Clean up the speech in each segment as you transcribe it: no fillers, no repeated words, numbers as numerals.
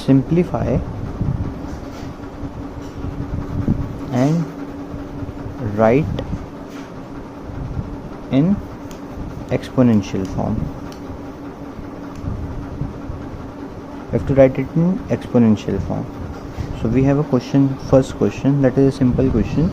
simplify and write in exponential form. We have to write it in exponential form. So we have a question, first question, that is a simple question.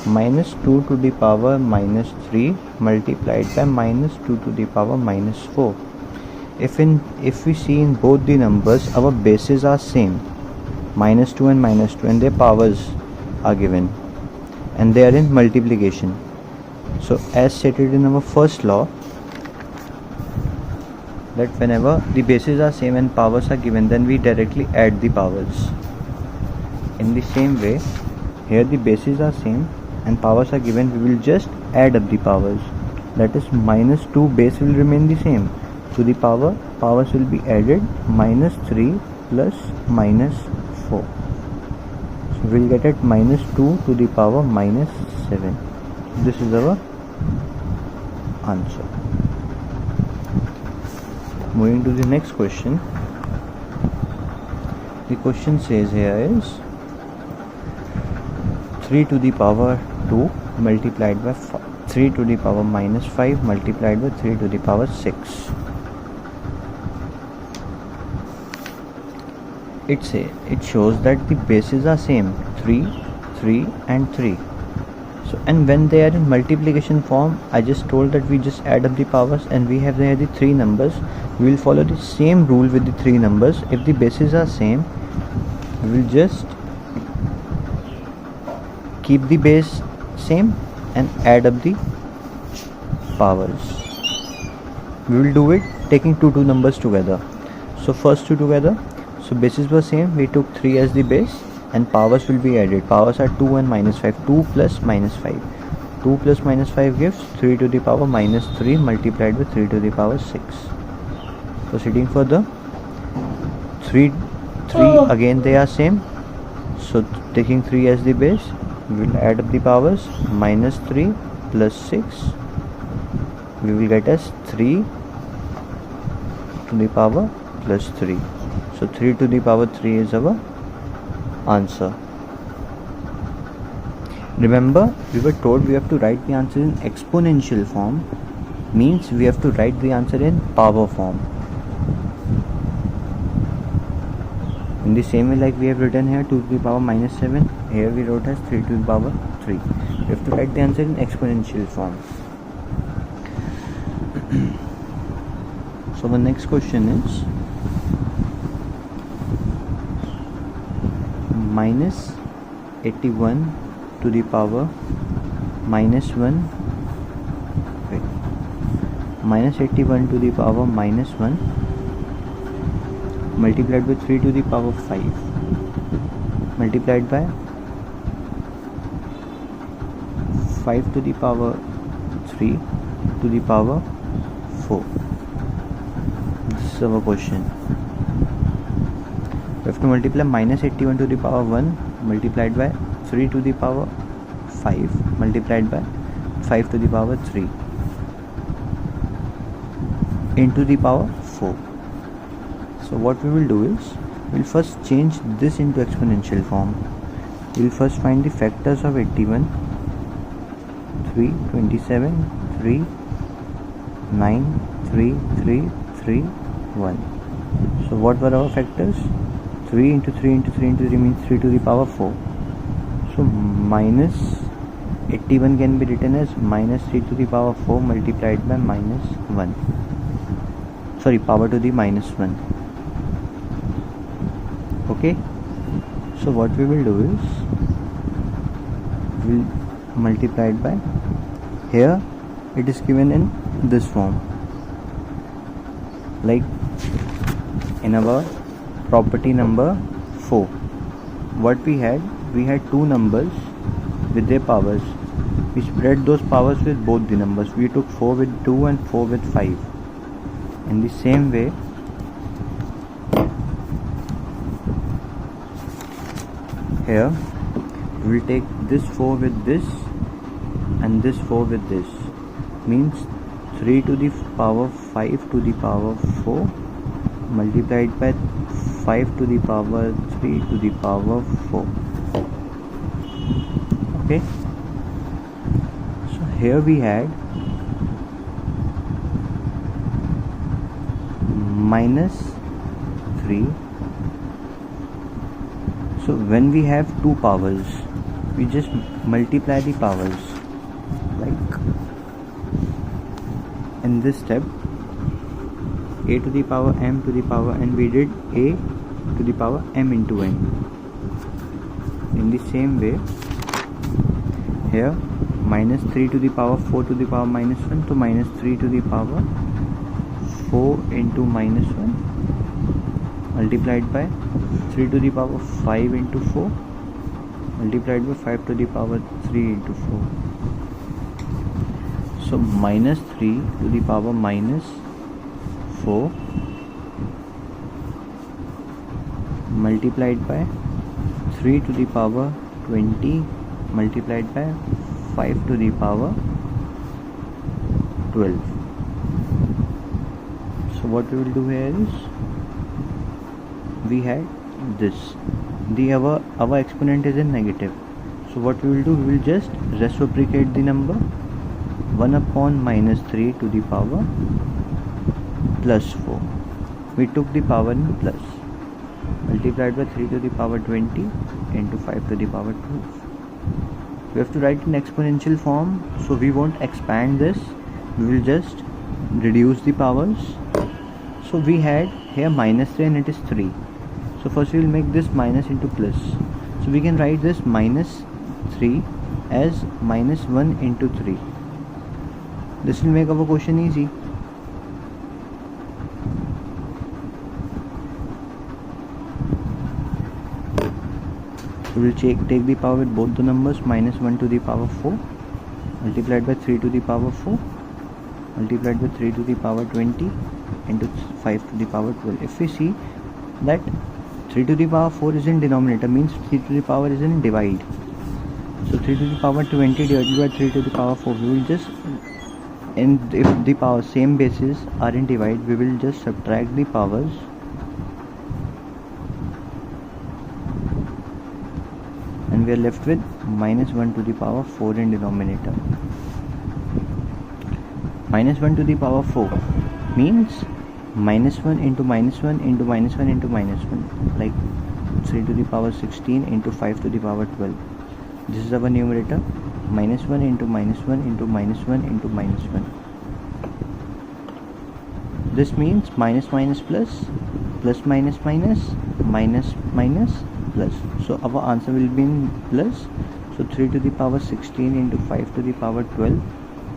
Minus 2 to the power minus 3 multiplied by minus 2 to the power minus 4. If we see in both the numbers, our bases are same, minus 2 and minus 2, and their powers are given, and they are in multiplication. So as stated in our first law, that whenever the bases are same and powers are given, then we directly add the powers. In the same way, here the bases are same and powers are given, we will just add up the powers. That is, minus 2 base will remain the same. To the powers will be added, minus 3 plus minus 4. So we will get at minus 2 to the power minus 7. This is our answer. Moving to the next question. The question says here is 3 to the power 2 multiplied by 3 to the power minus 5 multiplied by 3 to the power 6. It shows that the bases are same, 3, 3 and 3. So, and when they are in multiplication form, I just told that we just add up the powers, and we have there the 3 numbers. We will follow the same rule with the 3 numbers. If the bases are same, we will just keep the base same and add up the powers. We will do it taking two numbers together. So first two together. So bases were same, we took 3 as the base, and powers will be added. Powers are 2 and minus 5. 2 plus minus 5. 2 plus minus 5 gives 3 to the power minus 3 multiplied with 3 to the power 6. Proceeding further, 3 again they are same. So taking 3 as the base, we will add up the powers. Minus 3 plus 6, we will get as 3 to the power plus 3. So 3 to the power 3 is our answer. Remember, we were told we have to write the answer in exponential form, means we have to write the answer in power form. In the same way, like we have written here 2 to the power minus 7, here we wrote as 3 to the power 3. We have to write the answer in exponential form. So the next question is minus 81 to the power minus 1 minus 81 to the power minus 1 multiplied by 3 to the power 5 multiplied by 5 to the power 3 to the power 4. This is our question. We have to multiply minus 81 to the power 1 multiplied by 3 to the power 5 multiplied by 5 to the power 3 into the power 4. So what we will do is, we will first change this into exponential form. We will first find the factors of 81, 3, 27, 3, 9, 3, 3, 3, 1. So what were our factors? 3 into 3 into 3 into 3 means 3 to the power 4. So minus 81 can be written as minus 3 to the power 4 multiplied by minus 1. Sorry, power to the minus 1. Okay. So what we will do is, we will multiply it by, here it is given in this form, like in our property number 4. What we had two numbers with their powers. We spread those powers with both the numbers. We took 4 with 2 and 4 with 5. In the same way, here we will take this 4 with this and this 4 with this, means 3 to the power 5 to the power 4 multiplied by 5 to the power 3 to the power 4. Okay, so here we had minus 3. So when we have two powers, we just multiply the powers. Like in this step, a to the power m to the power n, we did a to the power m into n. In the same way, here minus 3 to the power 4 to the power minus 1, so minus 3 to the power 4 into minus 1 multiplied by 3 to the power 5 into 4 multiplied by 5 to the power 3 into 4. So minus 3 to the power minus 4 multiplied by 3 to the power 20 multiplied by 5 to the power 12. So what we will do here is, we had this, our exponent is in negative, so what we will do, we will just reciprocate the number 1 upon minus 3 to the power plus 4. We took the power in plus, multiplied by 3 to the power 20 into 5 to the power 12. We have to write in exponential form, so we won't expand this, we will just reduce the powers. So we had here minus 3 and it is 3. So first we will make this minus into plus. So we can write this minus 3 as minus 1 into 3. This will make our question easy. We will take the power with both the numbers, minus 1 to the power 4 multiplied by 3 to the power 4 multiplied by 3 to the power 20 into 5 to the power 12. If we see that 3 to the power 4 is in denominator, means 3 to the power is in divide. So 3 to the power 20 divided by 3 to the power 4, we will just, and if the power same bases are in divide, we will just subtract the powers and we are left with minus 1 to the power 4 in denominator. Minus 1 to the power 4 means minus 1 into minus 1 into minus 1 into minus 1, like 3 to the power 16 into 5 to the power 12. This is our numerator, minus 1 into minus 1 into minus 1 into minus 1. This means minus minus plus, plus minus minus, minus minus plus. So our answer will be in plus. So 3 to the power 16 into 5 to the power 12.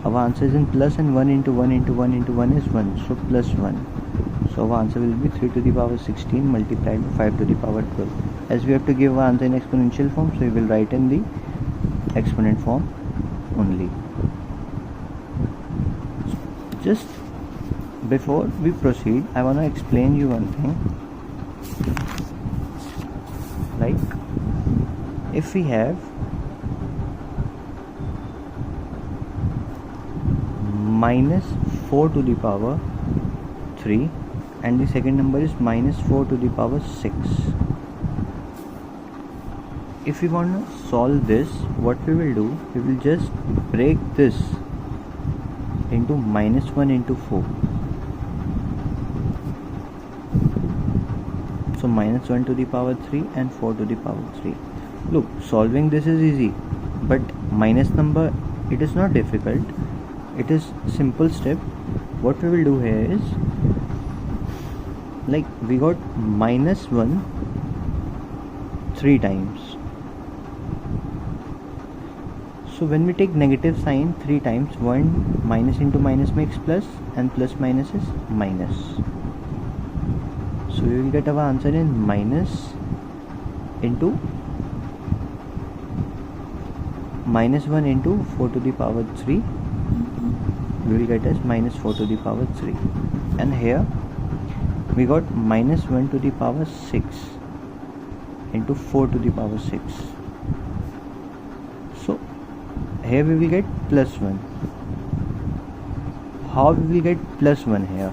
Our answer is in plus, and 1 into 1 into 1 into 1 is 1. So plus 1. So our answer will be 3 to the power 16 multiplied by 5 to the power 12. As we have to give our answer in exponential form, so we will write in the exponent form only. Just before we proceed, I want to explain you one thing. Like, if we have minus 4 to the power 3 and the second number is minus 4 to the power 6. If we want to solve this, what we will do, we will just break this into minus 1 into 4. So minus 1 to the power 3 and 4 to the power 3. Look, solving this is easy, but minus number, it is not difficult. It is simple step. What we will do here is, like, we got minus 1 3 times. So when we take negative sign 3 times, 1 minus into minus makes plus, and plus minus is minus. So we will get our answer in minus into minus 1 into 4 to the power 3. We will get as minus 4 to the power 3. And here we got minus 1 to the power 6 into 4 to the power 6. So here we will get plus 1. How we will get plus 1 here?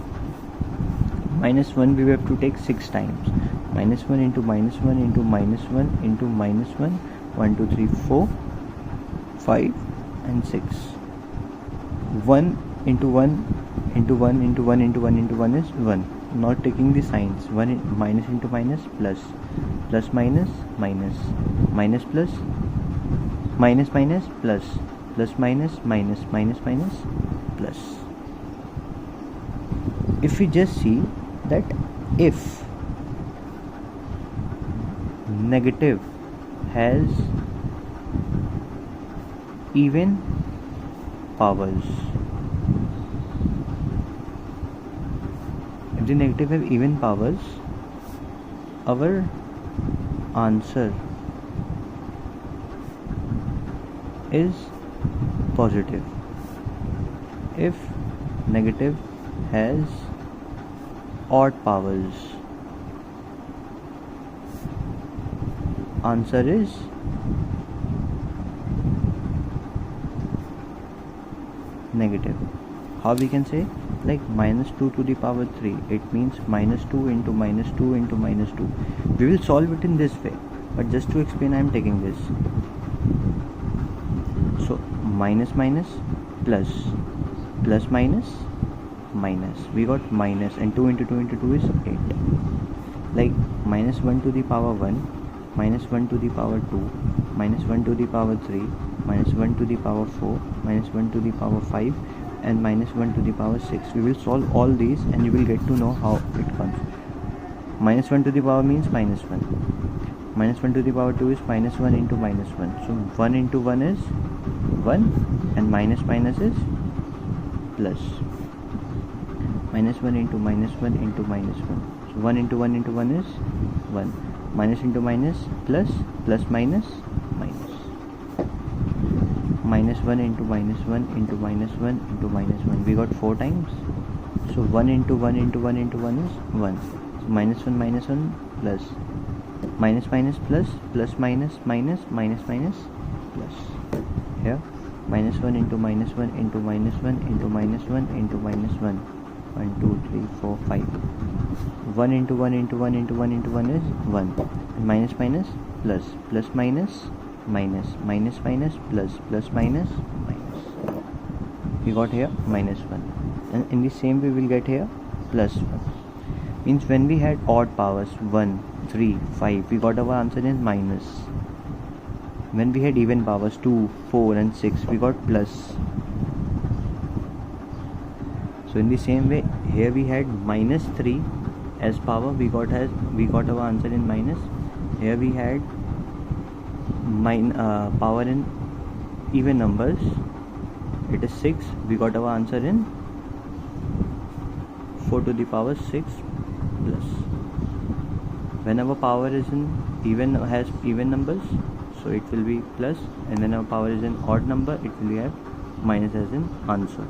Minus 1 we have to take 6 times. minus 1 into minus 1 into minus 1 into minus 1, 1 2 3 4 5 and 6. 1 into 1 into 1 into 1 into 1 into 1 is 1. Not taking the signs. 1 minus into minus, plus, plus minus, minus, minus plus, minus minus, plus, plus minus, minus, minus minus, plus. If we just see that if negative has even powers, if the negative have even powers, our answer is positive. If negative has odd powers, answer is negative. How we can say? Like minus 2 to the power 3, it means minus 2 into minus 2 into minus 2. We will solve it in this way, but just to explain I am taking this. So minus minus plus, plus minus minus, we got minus, and 2 into 2 into 2 is 8. Like minus 1 to the power 1, minus 1 to the power 2, minus 1 to the power 3, minus 1 to the power 4, minus 1 to the power 5, and minus 1 to the power 6. We will solve all these and you will get to know how it comes. Minus 1 to the power means minus 1. Minus 1 to the power 2 is minus 1 into minus 1. So 1 into 1 is 1 and minus minus is plus. Minus 1 into minus 1 into minus 1. So 1 into 1 into 1 is 1. Minus into minus, plus, plus minus, minus. Minus 1 into minus 1 into minus 1 into minus 1. We got 4 times. So 1 into 1 into 1 into 1 is 1. So minus 1 minus 1 plus. Minus minus plus, plus minus minus, minus minus plus. Here minus 1 into minus 1 into minus 1 into minus 1 into minus 1. 1 2 3 4 5. 1 into 1 into 1 into 1 into 1 is 1. And minus minus plus, plus minus minus, minus minus plus, plus minus minus. We got here minus 1, and in the same way we will get here plus 1. Means when we had odd powers 1, 3, 5, we got our answer is minus. When we had even powers 2, 4 and 6, we got plus. So in the same way here we had minus 3 as power, we got our answer in minus. Here we had power in even numbers, it is 6, we got our answer in 4 to the power 6 plus. When our power is in has even numbers, so it will be plus, and when our power is in odd number, it will have minus as in answer.